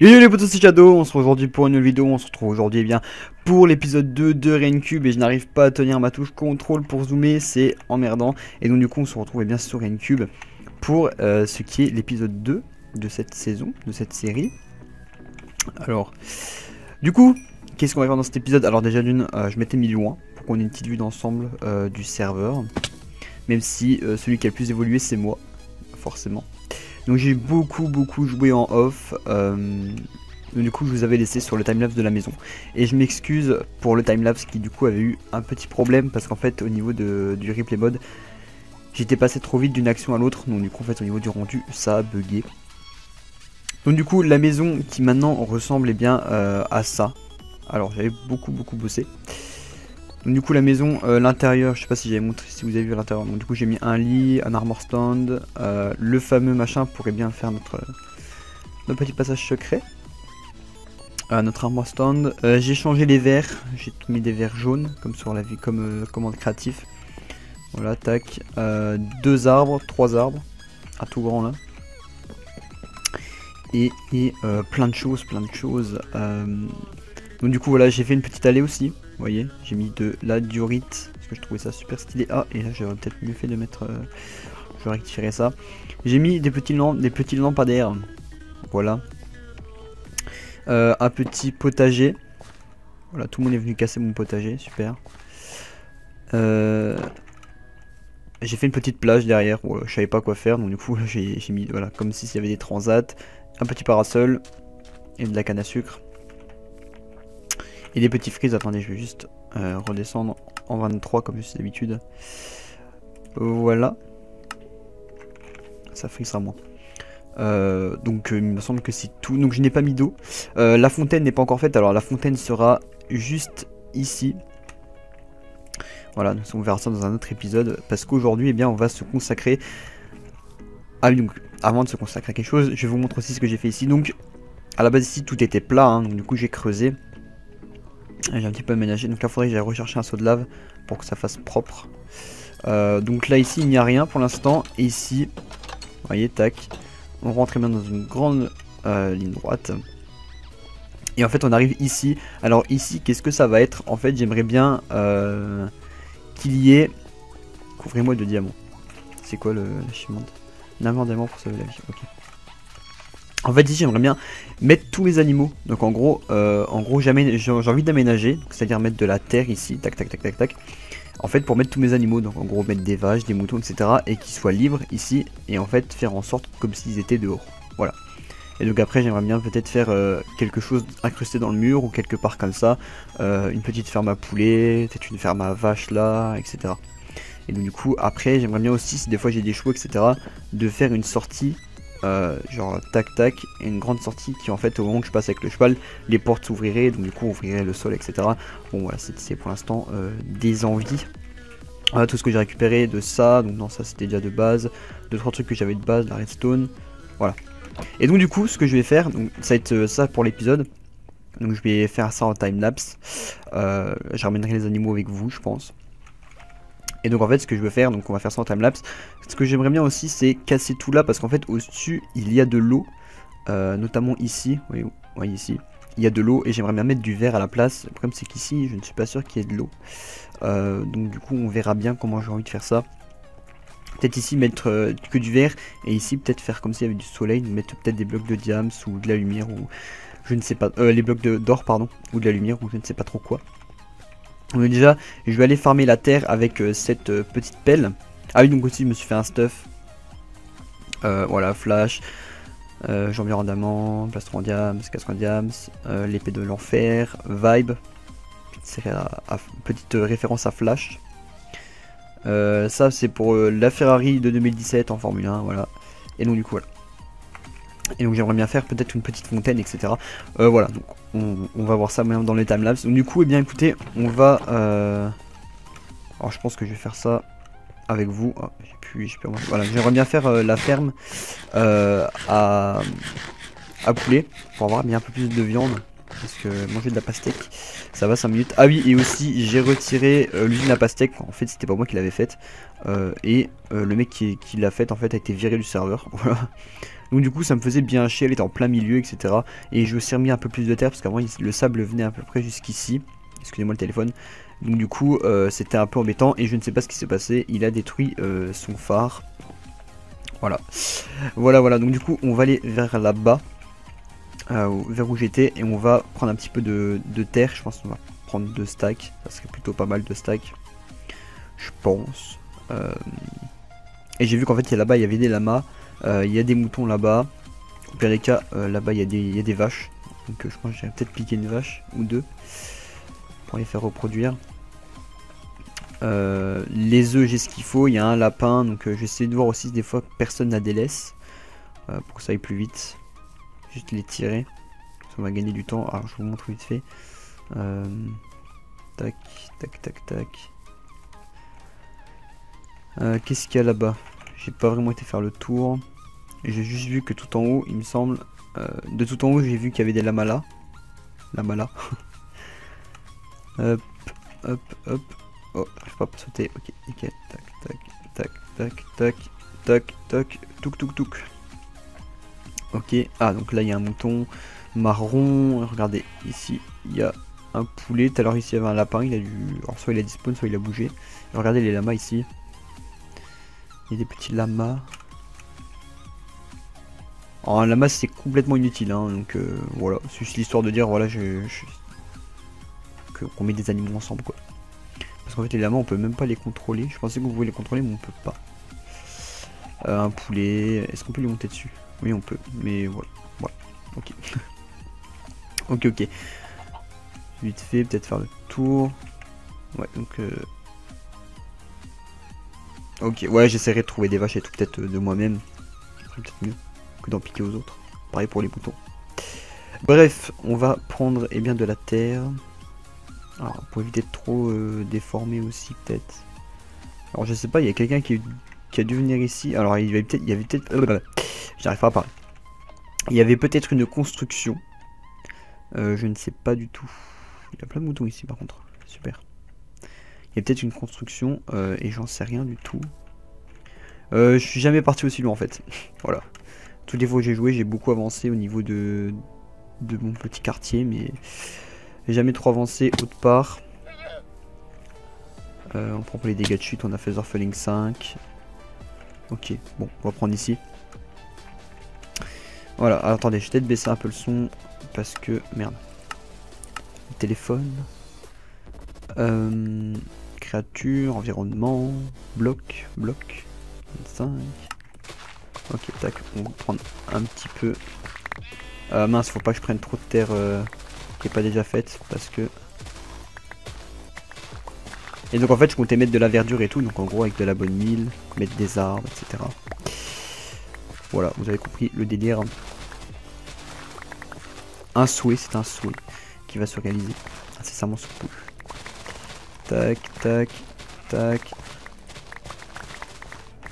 Yo yo les potos, c'est Shadow, on se retrouve aujourd'hui pour une nouvelle vidéo, on se retrouve aujourd'hui pour l'épisode 2 de Raincube et je n'arrive pas à tenir ma touche contrôle pour zoomer, c'est emmerdant. Et donc du coup on se retrouve sur Raincube pour ce qui est l'épisode 2 de cette saison, de cette série. Alors, du coup, qu'est-ce qu'on va faire dans cet épisode? Alors déjà d'une, je m'étais mis loin pour qu'on ait une petite vue d'ensemble du serveur. Même si celui qui a le plus évolué c'est moi, forcément. Donc j'ai beaucoup joué en off, donc du coup je vous avais laissé sur le timelapse de la maison. Et je m'excuse pour le timelapse qui du coup avait eu un petit problème parce qu'en fait au niveau du replay mode, j'étais passé trop vite d'une action à l'autre, donc du coup en fait au niveau du rendu ça a bugué. Donc du coup la maison qui maintenant ressemble à ça. Alors j'avais beaucoup bossé. Donc du coup la maison, l'intérieur, je sais pas si j'avais montré, si vous avez vu à l'intérieur. Donc du coup j'ai mis un lit, un armor stand, le fameux machin pourrait bien faire notre petit passage secret. Notre armor stand. J'ai changé les verres, j'ai mis des verres jaunes comme sur la vie, comme commande créatif. Voilà, tac. 2 arbres, 3 arbres, à tout grand là. Et plein de choses. Donc du coup voilà, j'ai fait une petite allée aussi. Vous voyez, j'ai mis de la diorite parce que je trouvais ça super stylé. Ah, et là j'aurais peut-être mieux fait de mettre. Je rectifierai ça. J'ai mis des petits lampadaires. Voilà. Un petit potager. Voilà, tout le monde est venu casser mon potager, super. J'ai fait une petite plage derrière. Voilà, je savais pas quoi faire, donc du coup j'ai mis voilà comme s'il y avait des transats, un petit parasol et de la canne à sucre. Et des petits frises, attendez, je vais juste redescendre en 23 comme c'est d'habitude. Voilà. Ça frisera moins. Donc il me semble que c'est tout. Donc je n'ai pas mis d'eau. La fontaine n'est pas encore faite. Alors la fontaine sera juste ici. Voilà, donc on verra ça dans un autre épisode. Parce qu'aujourd'hui, on va se consacrer. Ah oui, donc avant de se consacrer à quelque chose, je vais vous montrer aussi ce que j'ai fait ici. Donc à la base ici tout était plat, hein, donc du coup j'ai creusé. J'ai un petit peu aménagé, donc là il faudrait que j'aille rechercher un seau de lave pour que ça fasse propre. Donc là ici il n'y a rien pour l'instant. Et ici, vous voyez, tac, on rentre bien dans une grande ligne droite. Et en fait on arrive ici. Alors ici qu'est-ce que ça va être? En fait j'aimerais bien qu'il y ait... Couvrez-moi de diamants. C'est quoi l'achievement? Un diamant pour sauver la vie, ok. En fait ici j'aimerais bien mettre tous mes animaux. Donc en gros j'ai envie d'aménager, c'est-à-dire mettre de la terre ici, tac. En fait pour mettre tous mes animaux, donc en gros mettre des vaches, des moutons, etc. Et qu'ils soient libres ici, et en fait faire en sorte comme s'ils étaient dehors. Voilà. Et donc après j'aimerais bien peut-être faire quelque chose incrusté dans le mur ou quelque part comme ça. Une petite ferme à poulet, peut-être une ferme à vaches là, etc. Et donc du coup après j'aimerais bien aussi, si des fois j'ai des chevaux, etc. de faire une sortie. Genre tac, et une grande sortie qui en fait au moment que je passe avec le cheval, les portes s'ouvriraient, donc du coup on ouvrirait le sol, etc. Bon voilà, c'est pour l'instant des envies. Voilà tout ce que j'ai récupéré de ça, donc non ça c'était déjà de base, 2-3 trucs que j'avais de base, la redstone, voilà. Et donc du coup ce que je vais faire, donc ça va être ça pour l'épisode, donc je vais faire ça en timelapse, je ramènerai les animaux avec vous je pense. Et donc en fait ce que je veux faire, donc on va faire ça en timelapse. Ce que j'aimerais bien aussi c'est casser tout là parce qu'en fait au-dessus il y a de l'eau, notamment ici, vous voyez ici, il y a de l'eau et j'aimerais bien mettre du verre à la place. Le problème c'est qu'ici je ne suis pas sûr qu'il y ait de l'eau, donc du coup on verra bien comment j'ai envie de faire ça. Peut-être ici mettre que du verre et ici peut-être faire comme s'il y avait du soleil, mettre peut-être des blocs de diams ou de la lumière ou je ne sais pas, les blocs d'or pardon, ou de la lumière ou je ne sais pas trop quoi. Donc déjà je vais aller farmer la terre avec cette petite pelle. Ah oui donc aussi je me suis fait un stuff. Voilà flash, jambier en diamant, plastron en diams, casque en diams, l'épée de l'enfer, vibe, petite référence à flash. Ça c'est pour la Ferrari de 2017 en Formule 1, voilà. Et donc du coup voilà. Et donc j'aimerais bien faire peut-être une petite fontaine, etc. Voilà, donc on va voir ça même dans les timelapse. Donc du coup, écoutez, on va... Alors je pense que je vais faire ça avec vous. Oh, voilà, j'aimerais bien faire la ferme à poulet pour avoir bien un peu plus de viande. Parce que manger de la pastèque, ça va 5 minutes. Ah oui, et aussi j'ai retiré l'usine à pastèque. En fait, c'était pas moi qui l'avais faite. Le mec qui l'a faite en fait a été viré du serveur. Voilà. Donc du coup ça me faisait bien chier, elle était en plein milieu, etc. Et je me suis remis un peu plus de terre parce qu'avant le sable venait à peu près jusqu'ici. Excusez-moi le téléphone. Donc du coup c'était un peu embêtant et je ne sais pas ce qui s'est passé. Il a détruit son phare. Voilà. Voilà. Donc du coup on va aller vers là-bas. Vers où j'étais. Et on va prendre un petit peu de terre. Je pense qu'on va prendre 2 stacks. Ça serait plutôt pas mal de stacks. Je pense. Et j'ai vu qu'en fait là-bas il y avait des lamas. Il y a des moutons là-bas. Au pire des cas, là-bas il y a des vaches. Donc je pense que j'ai peut-être piqué une vache ou 2 pour les faire reproduire. Les œufs, j'ai ce qu'il faut. Il y a un lapin. Donc j'essaie de voir aussi si des fois personne n'a des laisses. Pour que ça aille plus vite. Juste les tirer. Ça va gagner du temps. Alors je vous montre vite fait. Tac. Qu'est-ce qu'il y a là-bas? J'ai pas vraiment été faire le tour. J'ai juste vu que tout en haut, il me semble. De tout en haut, j'ai vu qu'il y avait des lamas là. Lamas là. Hop. Oh, j'arrive pas à sauter. Ok, nickel. Tac. Touk. Ok. Ah, donc là, il y a un mouton marron. Regardez, ici, il y a un poulet. Tout à l'heure, ici, il y avait un lapin. Il a dû. Alors, soit il a dispawn, soit il a bougé. Regardez les lamas ici. Il y a des petits lamas. Alors un lama c'est complètement inutile hein, donc voilà, c'est juste l'histoire de dire voilà qu'on met des animaux ensemble quoi. Parce qu'en fait les lamas on peut même pas les contrôler. Je pensais que vous pouvez les contrôler mais on peut pas. Un poulet, est-ce qu'on peut lui monter dessus? Oui on peut, mais voilà. Ok. ok. Vite fait, peut-être faire le tour. Ouais donc ok, ouais j'essaierai de trouver des vaches et tout peut-être de moi-même. Peut-être mieux que d'en piquer aux autres. Pareil pour les boutons. Bref, on va prendre eh bien, de la terre. Alors, pour éviter de trop déformer aussi, peut-être. Alors, je sais pas, il y a quelqu'un qui a dû venir ici. Alors, il y avait peut-être. J'arrive pas à parler. Il y avait peut-être une construction. Je ne sais pas du tout. Il y a plein de moutons ici, par contre. Super. Il y a peut-être une construction et j'en sais rien du tout. Je suis jamais parti aussi loin en fait. Voilà. Toutes les fois que j'ai joué, j'ai beaucoup avancé au niveau de mon petit quartier, mais j'ai jamais trop avancé autre part. On prend pour les dégâts de chute, on a fait Featherfalling 5. Ok, bon, on va prendre ici. Voilà, alors, attendez, je vais peut-être baisser un peu le son parce que. Merde. Le téléphone. Créature, environnement, bloc. 25. Ok, tac, on va prendre un petit peu. Mince, faut pas que je prenne trop de terre qui est pas déjà faite parce que. Et donc en fait, je comptais mettre de la verdure et tout, donc en gros avec de la bonne mille, mettre des arbres, etc. Voilà, vous avez compris le délire. Un souhait, c'est un souhait qui va se réaliser incessamment sous peu. Tac.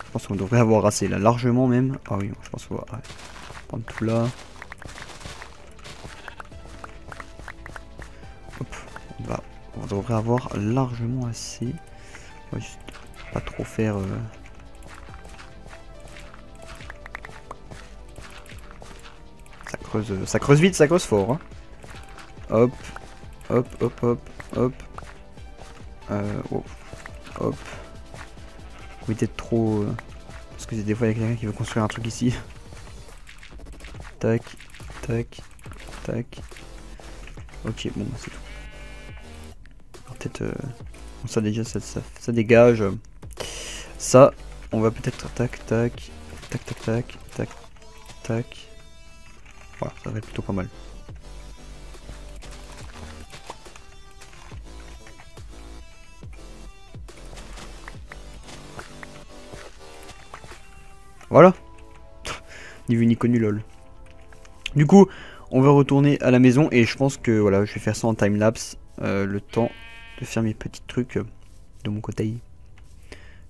Je pense qu'on devrait avoir assez là, largement même. Ah oui, je pense qu'on va prendre tout là. Hop, on devrait avoir largement assez. On va juste pas trop faire. Ça creuse vite, ça creuse fort. Hein. Hop. Évitez de trop. Parce que des fois il y a quelqu'un qui veut construire un truc ici. Tac. Ok, bon, c'est tout. Peut-être. Ça déjà, ça dégage. Ça, on va peut-être. Tac. Voilà, ça va être plutôt pas mal. Voilà. Ni vu ni connu lol. Du coup, on va retourner à la maison et je pense que voilà, je vais faire ça en timelapse. Le temps de faire mes petits trucs de mon côté.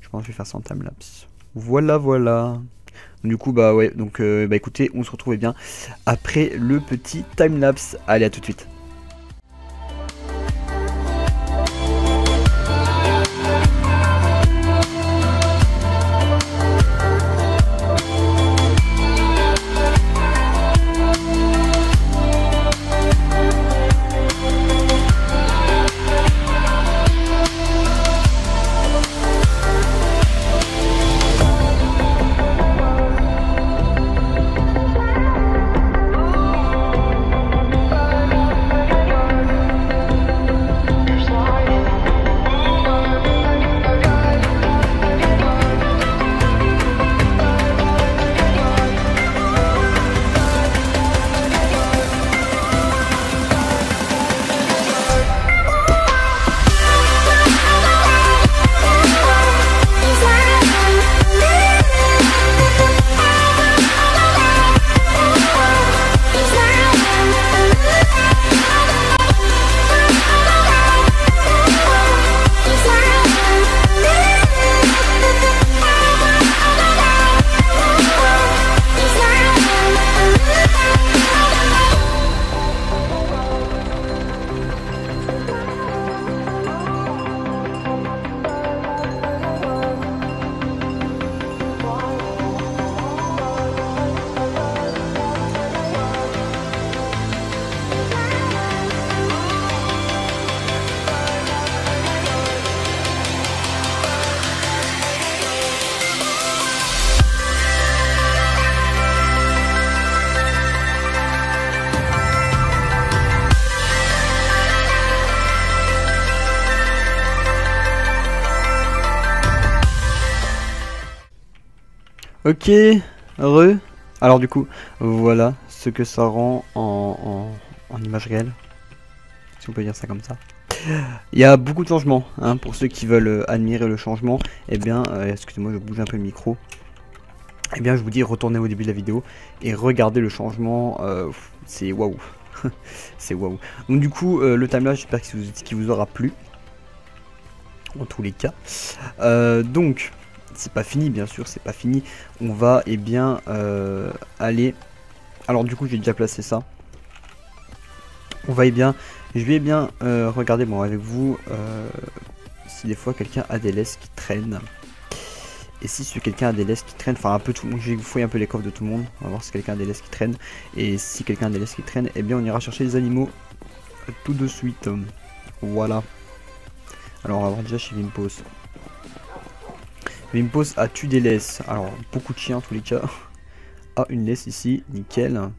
Je pense que je vais faire ça en timelapse. Voilà. Du coup, bah ouais, donc bah écoutez, on se retrouve bien après le petit timelapse. Allez, à tout de suite. Ok, heureux. Alors du coup, voilà ce que ça rend en image réelle. Si on peut dire ça comme ça. Il y a beaucoup de changements, hein, pour ceux qui veulent admirer le changement. Eh bien, excusez-moi, je bouge un peu le micro. Eh bien, je vous dis, retournez au début de la vidéo et regardez le changement. C'est waouh. C'est waouh. Donc du coup, le timelapse, j'espère qu'il vous aura plu. En tous les cas. Donc, c'est pas fini, bien sûr, c'est pas fini. On va, eh bien, aller... Alors du coup, j'ai déjà placé ça. On va, eh bien... Je vais bien regarder, bon, avec vous, si des fois quelqu'un a des laisses qui traînent. Et si quelqu'un a des laisses qui traînent, enfin un peu tout le monde, je vais vous fouiller un peu les coffres de tout le monde. On va voir si quelqu'un a des laisses qui traînent. Et si quelqu'un a des laisses qui traînent, eh bien on ira chercher les animaux tout de suite. Voilà. Alors on va voir déjà chez Vimpos. Vimpos as-tu des laisses? Alors beaucoup de chiens en tous les cas. Ah, une laisse ici, nickel.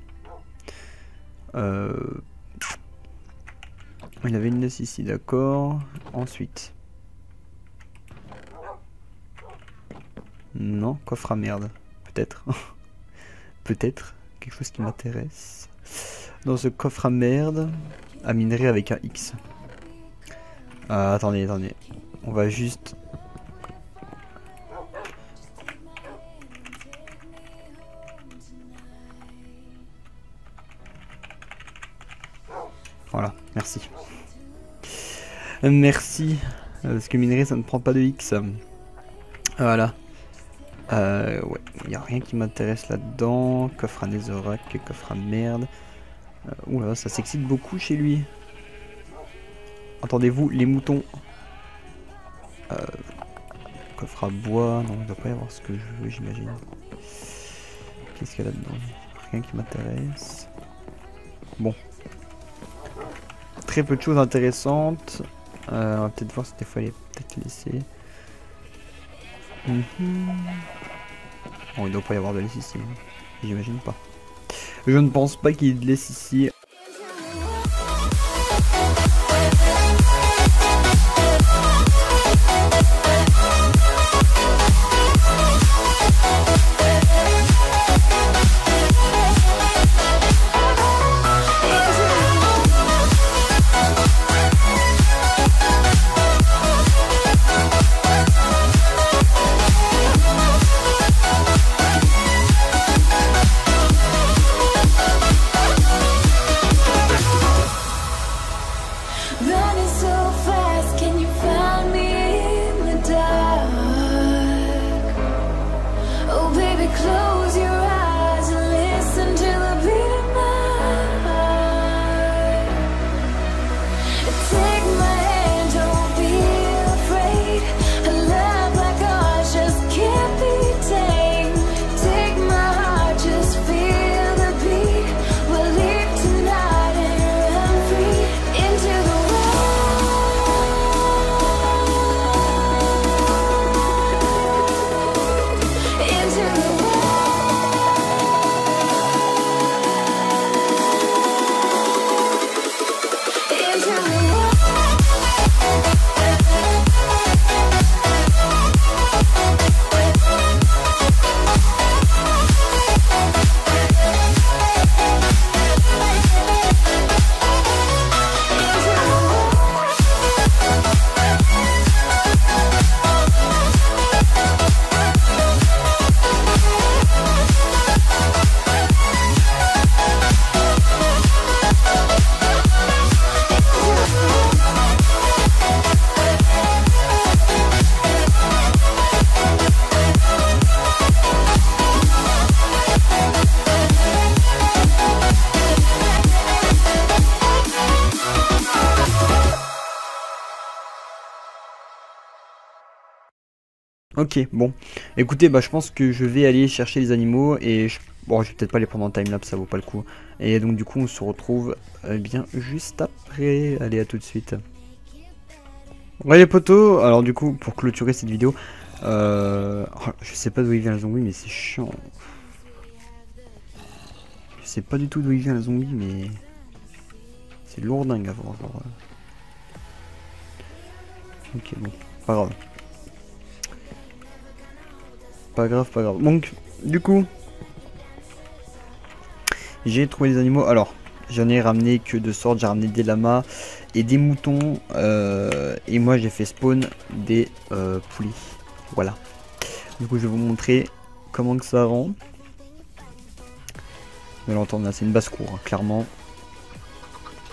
Il avait une laisse ici, d'accord. Ensuite. Non, coffre à merde. Peut-être. Peut-être. Quelque chose qui m'intéresse. Dans ce coffre à merde. À minerai avec un X. Attendez. On va juste... Voilà, merci. Merci. Parce que minerai ça ne prend pas de X. Voilà. Ouais, il n'y a rien qui m'intéresse là-dedans. Coffre à Netherrack, coffre à merde. Oula, ça s'excite beaucoup chez lui. Entendez-vous les moutons? Coffre à bois. Non, il ne doit pas y avoir ce que je veux, j'imagine. Qu'est-ce qu'il y a là-dedans? Rien qui m'intéresse. Bon. Très peu de choses intéressantes. On va peut-être voir si des fois il est peut-être laissé. Bon, il ne doit pas y avoir de laisse ici. J'imagine pas. Je ne pense pas qu'il y ait de laisse ici. Ok, bon. Écoutez, bah je pense que je vais aller chercher les animaux et bon, je vais peut-être pas les prendre en timelapse, ça vaut pas le coup. Et donc du coup, on se retrouve bien juste après. Allez, à tout de suite. Ouais les potos, alors du coup, pour clôturer cette vidéo, je sais pas d'où il vient le zombie, mais c'est chiant. Je sais pas du tout d'où il vient le zombie, mais c'est lourdingue à voir. Genre, Ok, bon, pas grave. Pas grave. Donc, du coup, j'ai trouvé des animaux. Alors, j'en ai ramené que de sorte. J'ai ramené des lamas et des moutons. Et moi, j'ai fait spawn des poulets. Voilà. Du coup, je vais vous montrer comment que ça rend. Vous allez l'entendre là, c'est une basse-cour, hein, clairement.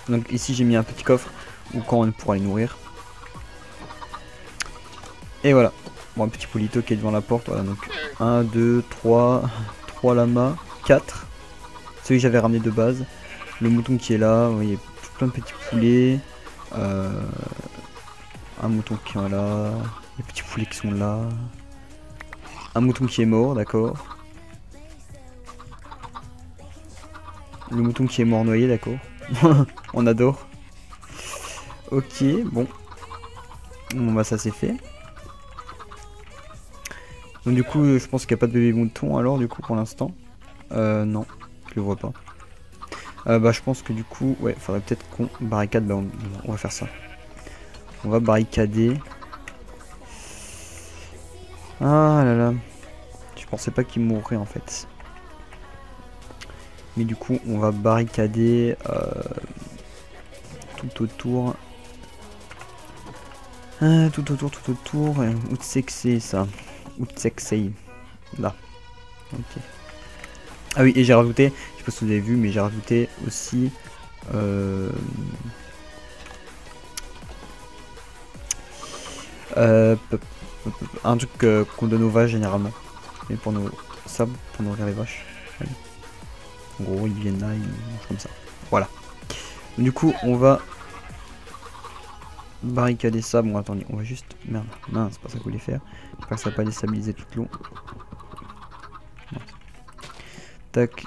Donc ici, j'ai mis un petit coffre où quand on pourra les nourrir. Et voilà. Bon, un petit polito qui est devant la porte. Voilà, donc 1, 2, 3, 3 lamas, 4. Celui que j'avais ramené de base. Le mouton qui est là, vous voyez, plein de petits poulets. Un mouton qui est là. Les petits poulets qui sont là. Un mouton qui est mort, d'accord. Le mouton qui est mort noyé, d'accord. On adore. Ok, bon. Bon bah ça c'est fait. Donc du coup je pense qu'il n'y a pas de bébé mouton alors du coup pour l'instant. Non, je le vois pas. Bah je pense que du coup, ouais, faudrait peut-être qu'on barricade, bah on va faire ça. On va barricader. Ah là là. Je pensais pas qu'il mourrait en fait. Mais du coup on va barricader tout autour. Tout autour. Où c'est que c'est ça? Où c'est que c'est? Là. Ok. Ah oui, et j'ai rajouté, je sais pas si vous avez vu, mais j'ai rajouté aussi un truc qu'on donne aux vaches généralement. Mais pour nos sables, pour nourrir les vaches. Allez. En gros, ils viennent là, ils mangent comme ça. Voilà. Du coup, on va barricader ça. Bon, attendez, on va juste... Merde, mince, c'est pas ça que je voulais faire. J'espère que ça va pas déstabiliser tout le long. Tac,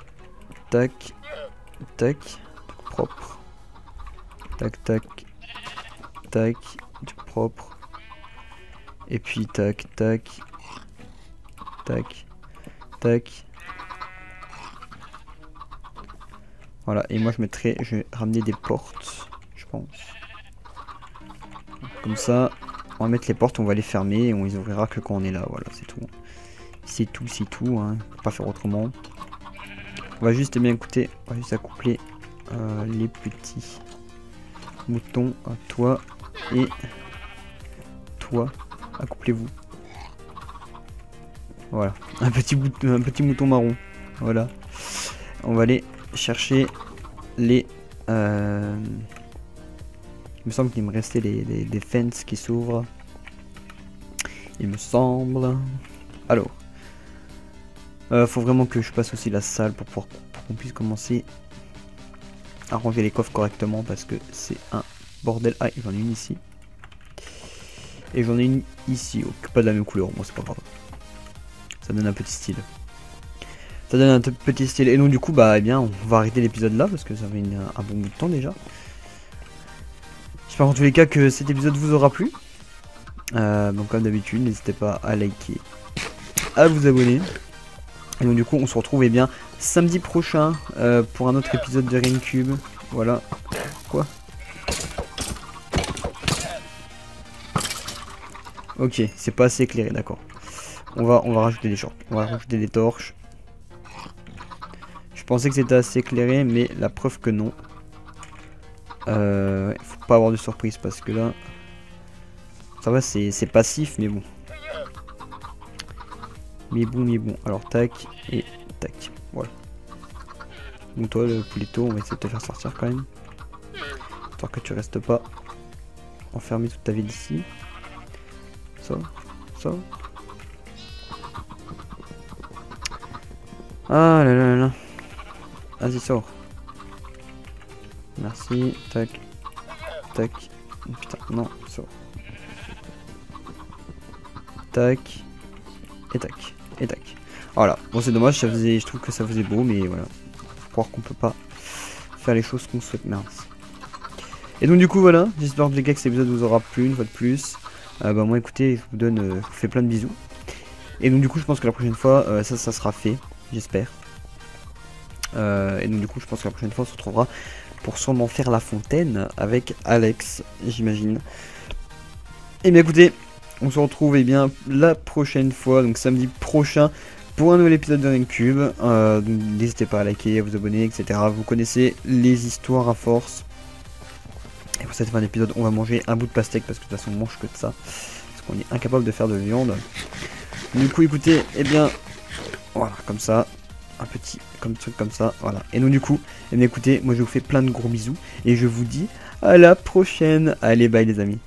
tac, tac, propre. Tac, tac, tac, du propre. Et puis tac, tac, tac, tac. Voilà, et moi je vais ramener des portes, je pense. Comme ça, on va mettre les portes, on va les fermer et on les ouvrira que quand on est là. Voilà, c'est tout. C'est tout, hein. On peut pas faire autrement. On va juste, bien écouter, on va juste accoupler les petits moutons à toi et toi. Accouplez-vous. Voilà, un petit mouton marron. Voilà. On va aller chercher les... Il me semble qu'il me restait des fences qui s'ouvrent. Il me semble. Alors. Faut vraiment que je passe aussi la salle pour qu'on puisse commencer à ranger les coffres correctement parce que c'est un bordel. Ah, j'en ai une ici. Et j'en ai une ici. Oh, pas de la même couleur, moi c'est pas grave. Ça donne un petit style. Ça donne un petit style. Et donc du coup, bah eh bien, on va arrêter l'épisode là parce que ça fait un bon bout de temps déjà. J'espère en tous les cas que cet épisode vous aura plu. Donc comme d'habitude, n'hésitez pas à liker, à vous abonner. Et donc du coup, on se retrouve eh bien samedi prochain pour un autre épisode de Raincube. Voilà. Quoi? Ok, c'est pas assez éclairé, d'accord. On va rajouter des shorts. On va rajouter des torches. Je pensais que c'était assez éclairé, mais la preuve que non. Faut pas avoir de surprise parce que là... Ça va, c'est passif, mais bon. Mais bon. Alors, tac et tac. Voilà. Donc toi, le pouletto, on va essayer de te faire sortir quand même. Histoire que tu restes pas enfermé toute ta vie d'ici. Ça. Ah là là là. Vas-y, sors. Merci. Tac. Tac. Oh, putain, non, sors. Tac. Et tac. Et tac. Voilà. Bon, c'est dommage, je trouve que ça faisait beau, mais voilà. Faut croire qu'on peut pas faire les choses qu'on souhaite. Merde. Et donc, du coup, voilà. J'espère en tous les cas que cet épisode vous aura plu une fois de plus. Bah, moi, écoutez, je vous fais plein de bisous. Et donc, du coup, je pense que la prochaine fois, ça sera fait. J'espère. Et donc, du coup, je pense que la prochaine fois, on se retrouvera pour sûrement faire la fontaine avec Alex, j'imagine. Et bien, écoutez. On se retrouve eh bien la prochaine fois, donc samedi prochain, pour un nouvel épisode de Renecube. N'hésitez pas à liker, à vous abonner, etc. Vous connaissez les histoires à force. Et pour cette fin d'épisode, on va manger un bout de pastèque parce que de toute façon on mange que de ça. Parce qu'on est incapable de faire de viande. Du coup, écoutez, eh bien, voilà, comme ça. Un petit truc comme ça, voilà. Et donc du coup, eh bien écoutez, moi je vous fais plein de gros bisous. Et je vous dis à la prochaine. Allez, bye les amis.